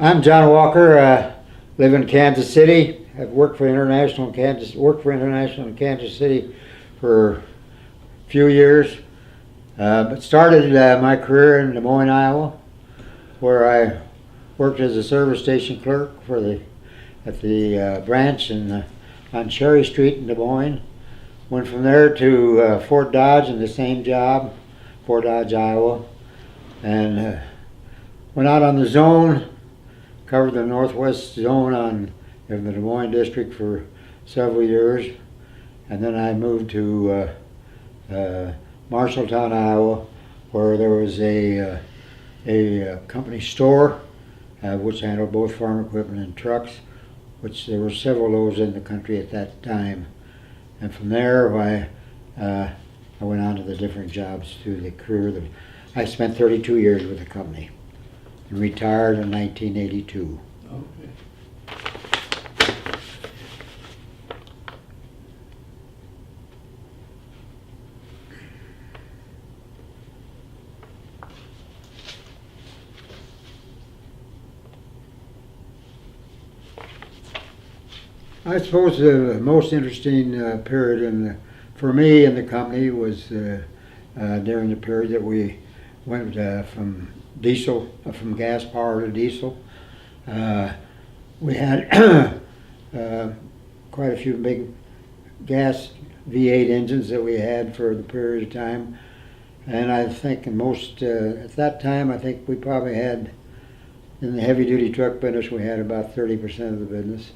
I'm John Walker. Live in Kansas City. I've worked for International in Kansas City for a few years. But started my career in Des Moines, Iowa, where I worked as a service station clerk at the branch on Cherry Street in Des Moines. Went from there to Fort Dodge in the same job, Fort Dodge, Iowa, and went out on the zone. Covered the northwest zone in the Des Moines district for several years, and then I moved to Marshalltown, Iowa, where there was a company store which handled both farm equipment and trucks, which there were several of those in the country at that time. And from there, I went on to the different jobs through the career. I spent 32 years with the company. And retired in 1982. Okay. I suppose the most interesting period for me in the company was during the period that we went from gas power to diesel. We had quite a few big gas V8 engines that we had for the period of time, and I think at that time I think we probably had, in the heavy duty truck business, we had about 30% of the business,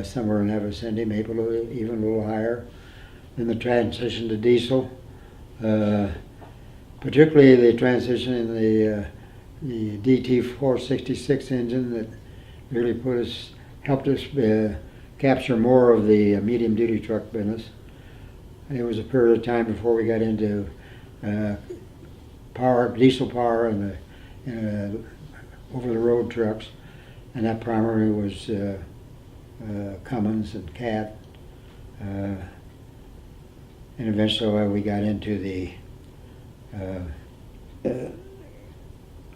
somewhere in that vicinity, maybe even a little higher. Then the transition to diesel. Particularly the transition in the DT466 engine that really helped us capture more of the medium duty truck business. It was a period of time before we got into diesel power and the over the road trucks, and that primarily was Cummins and Cat, and eventually we got into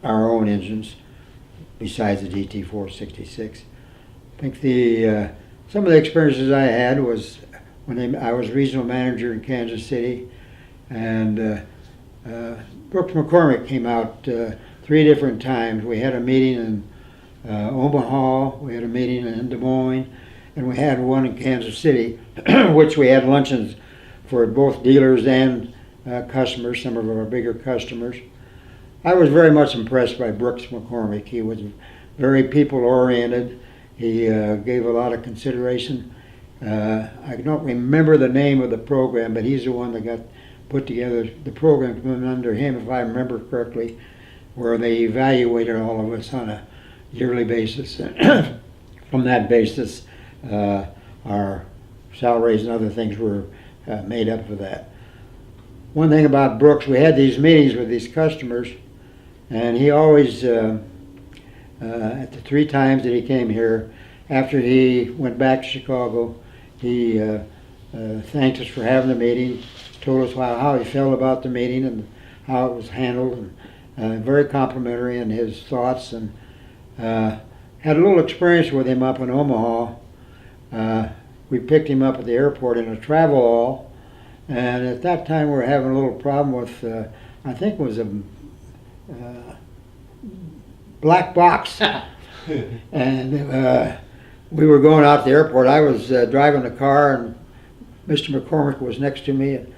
our own engines besides the DT466. I think some of the experiences I had was when I was regional manager in Kansas City, and Brooks McCormick came out 3 different times. We had a meeting in Omaha, we had a meeting in Des Moines, and we had one in Kansas City, which we had luncheons for both dealers and customers, some of our bigger customers. I was very much impressed by Brooks McCormick. He was very people-oriented. He gave a lot of consideration. I don't remember the name of the program, but he's the one that got put together. The program went under him, if I remember correctly, where they evaluated all of us on a yearly basis. From that basis, our salaries and other things were made up for that. One thing about Brooks, we had these meetings with these customers, and he always, at the 3 times that he came here, after he went back to Chicago, he thanked us for having the meeting, told us how he felt about the meeting and how it was handled, and very complimentary in his thoughts, and had a little experience with him up in Omaha. We picked him up at the airport in a travel all. And at that time, we were having a little problem with, I think it was a black box. And we were going out to the airport. I was driving the car, and Mr. McCormick was next to me. And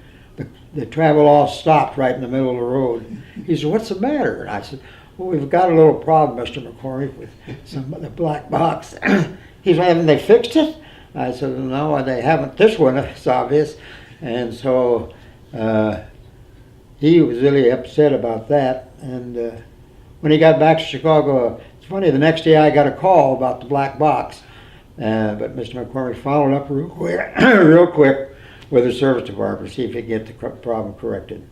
the travel all stopped right in the middle of the road. He said, "What's the matter?" And I said, "Well, we've got a little problem, Mr. McCormick, with the black box." He said, "Haven't they fixed it?" I said, "No, they haven't. This one, it's obvious." And so he was really upset about that. And when he got back to Chicago, it's funny, the next day I got a call about the black box. But Mr. McCormick followed up real quick with the service department to see if he could get the problem corrected.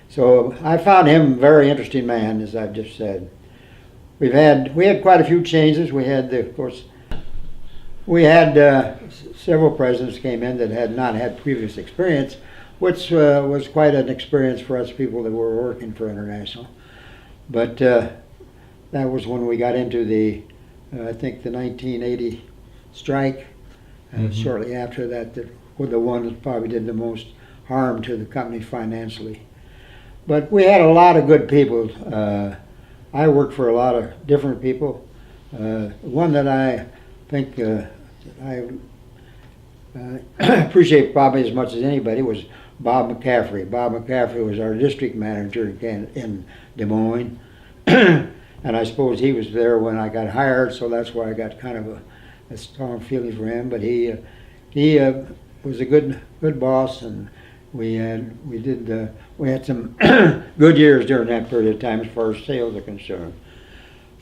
So I found him a very interesting man, as I've just said. We had quite a few changes. We had, several presidents came in that had not had previous experience, which was quite an experience for us people that were working for International. But that was when we got into the, I think the 1980 strike. Shortly after that, that were the one that probably did the most harm to the company financially. But we had a lot of good people. I worked for a lot of different people. One that I think I appreciate probably as much as anybody was Bob McCaffrey. Bob McCaffrey was our district manager in Des Moines. And I suppose he was there when I got hired, so that's why I got kind of a strong feeling for him. But he was a good boss, and we had some good years during that period of time as far as sales are concerned.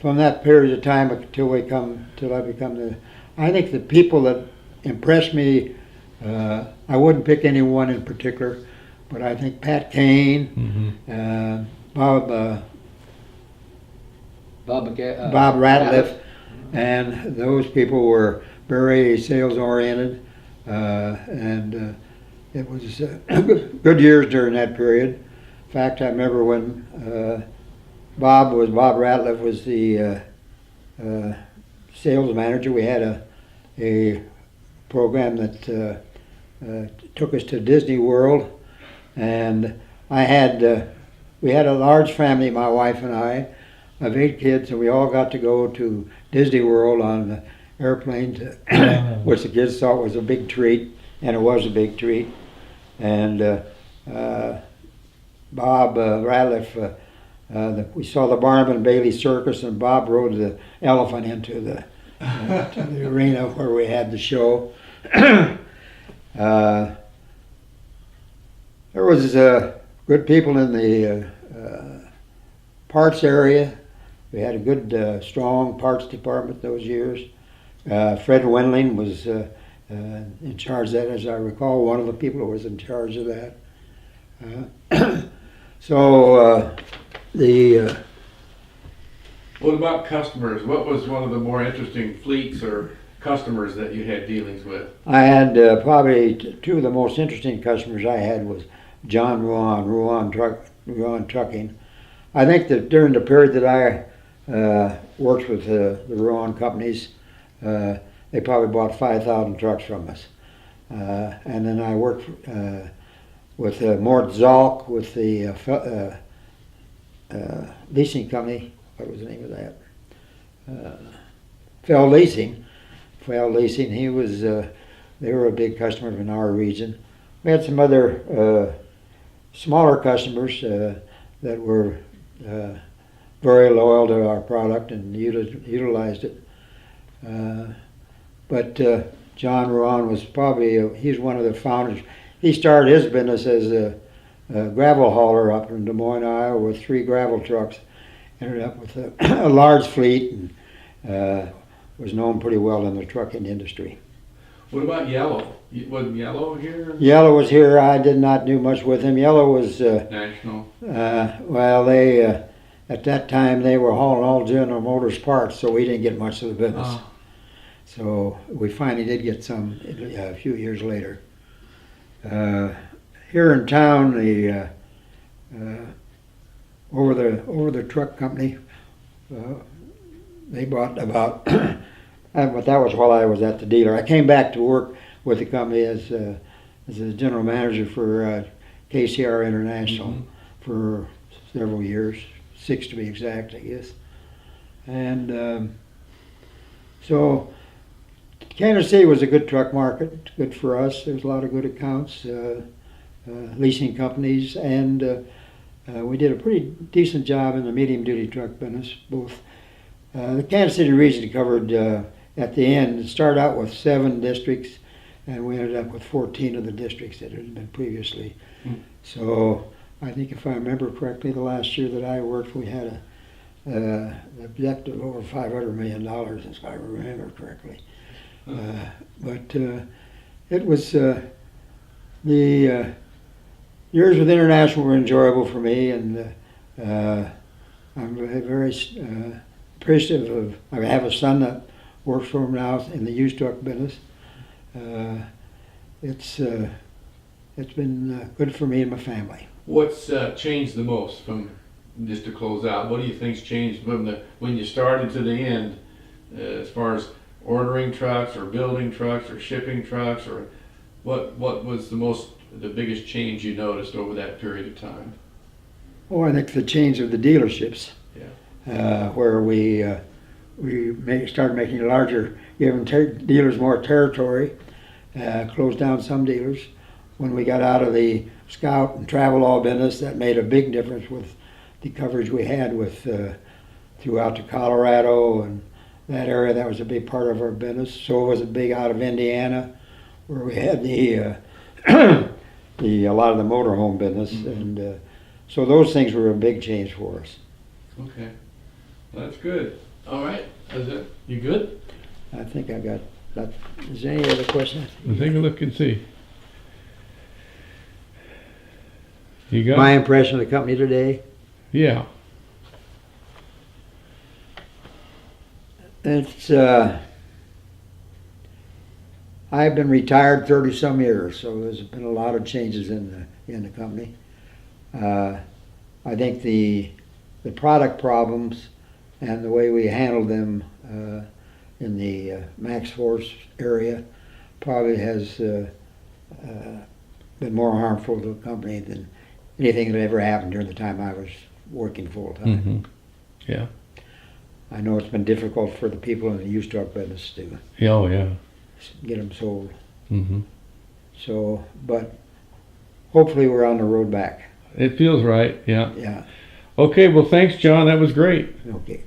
From that period of time till I become I think the people that impressed me, I wouldn't pick anyone in particular, but I think Pat Kane, Bob Ratliff, and those people were very sales oriented, and it was good years during that period. In fact, I remember when Bob Ratliff was the sales manager. We had a program that took us to Disney World, and we had a large family, my wife and I, of 8 kids, and we all got to go to Disney World on the airplane, which the kids thought was a big treat, and it was a big treat. And Bob Ratliff, we saw the Barnum and Bailey Circus, and Bob rode the elephant into the to the arena where we had the show. There was good people in the parts area. We had a good, strong parts department those years. Fred Wendling was in charge of that, as I recall, one of the people who was in charge of that. What about customers? What was one of the more interesting fleets or customers that you had dealings with? I had probably two of the most interesting customers I had was John Ruan Trucking. I think that during the period that I worked with the Ruan companies, they probably bought 5,000 trucks from us. And then I worked with Mort Zalk with the leasing company. What was the name of that? Fell Leasing. He was. They were a big customer in our region. We had some other smaller customers that were very loyal to our product and utilized it. But John Ruan was probably, he's one of the founders. He started his business as a gravel hauler up in Des Moines, Iowa, with 3 gravel trucks. Ended up with a large fleet and was known pretty well in the trucking industry. What about Yellow? Wasn't Yellow here? Yellow was here. I did not do much with him. Yellow was national. Well, they at that time they were hauling all General Motors parts, so we didn't get much of the business. Oh. So we finally did get some a few years later. Here in town, the over the truck company, they bought about. But that was while I was at the dealer. I came back to work with the company as a general manager for KCR International for several years, 6 to be exact, I guess. And so Kansas City was a good truck market, good for us. There was a lot of good accounts, leasing companies, and we did a pretty decent job in the medium-duty truck business. Both the Kansas City region covered. At the end, it started out with 7 districts, and we ended up with 14 of the districts that had been previously. So I think if I remember correctly, the last year that I worked, we had an objective of over $500 million, if I remember correctly. But it was the years with International were enjoyable for me, and I'm very appreciative of. I have a son that works for him now in the used truck business. It's been good for me and my family. What's changed the most from just to close out, what do you think's changed from when you started to the end, as far as ordering trucks or building trucks or shipping trucks, or what was the biggest change you noticed over that period of time? Oh, I think the change of the dealerships. Yeah. Where we started making larger, giving dealers more territory, closed down some dealers. When we got out of the scout and travel all business, that made a big difference with the coverage we had with throughout to Colorado and that area. That was a big part of our business. So was it big out of Indiana, where we had the a lot of the motorhome business, and so those things were a big change for us. Okay, well, that's good. All right, is it? You good? I think I got that. Is there any other questions? Well, take a look and see. You got? My impression of the company today? Yeah. It's I've been retired 30 some years, so there's been a lot of changes in the company. I think the product problems and the way we handled them in the Max Force area probably has been more harmful to the company than anything that ever happened during the time I was working full time. Mm-hmm. Yeah. I know it's been difficult for the people in the used truck business to Oh, yeah. get them sold. Mm-hmm. So, but hopefully we're on the road back. It feels right. Yeah. Yeah. Okay. Well, thanks, John. That was great. Okay.